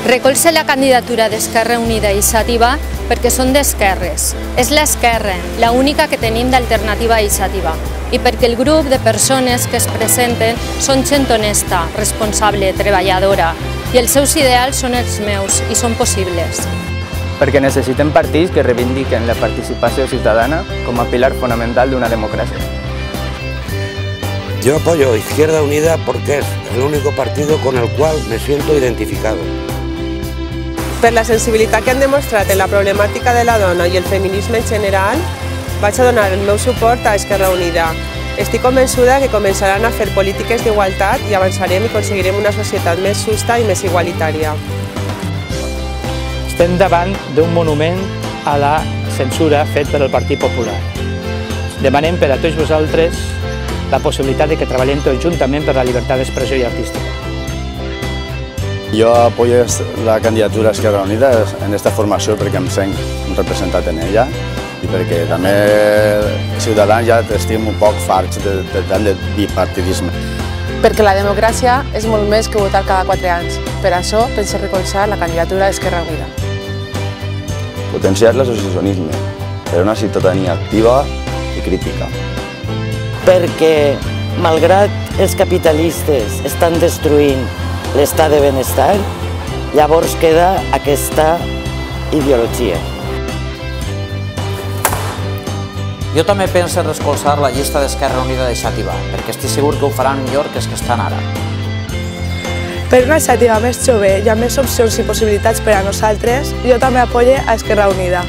Recolze la candidatura d'Esquerra Unida i Iniciativa perquè són d'esquerres. És l'esquerra, l'única que tenim d'alternativa a Iniciativa, i perquè el grup de persones que es presenten són gent honesta, responsable, treballadora, i els seus ideals són els meus i són possibles. Perquè necessitem partits que reivindiquen la participació ciutadana com a pilar fonamental d'una democràcia. Yo apoyo Izquierda Unida porque es el único partido con el cual me siento identificado. Per la sensibilitat que han demostrat en la problemàtica de la dona i el feminisme en general, vaig a donar el meu suport a Esquerra Unida. Estic convençuda que començaran a fer polítiques d'igualtat i avançarem i aconseguirem una societat més justa i més igualitària. Estem davant d'un monument a la censura fet per el Partit Popular. Demanem per a tots vosaltres la possibilitat de que treballem tots juntament per la llibertat d'expressió i artística. Jo apoyo la candidatura a Esquerra Unida en esta formació perquè em sent un representat en ella i perquè també Ciutadans ja estem un poc farts de tant de bipartidisme. Perquè la democràcia és molt més que votar cada 4 anys. Per això penso recolzar la candidatura d'Esquerra Unida. Potenciar l'associacionisme per una ciutadania activa i crítica. Perquè, malgrat els capitalistes estan destruint l'estat de benestar, llavors queda aquesta ideologia. Jo també penso recolzar la llista d'Esquerra Unida d'Iniciativa, perquè estic segur que ho faran millor que els que estan ara. Per una iniciativa més jove i amb més opcions i possibilitats per a nosaltres, jo també apoyo a Esquerra Unida.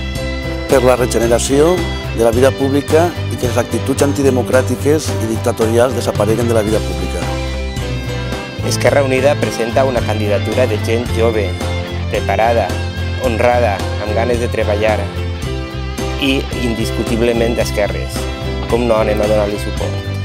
Per la regeneració de la vida pública i que les actituds antidemocràtiques i dictatorials desapareguen de la vida pública. Esquerra Unida presenta una candidatura de gent jove, preparada, honrada, amb ganes de treballar i indiscutiblement d'esquerres. Com no anem a donar-li suport?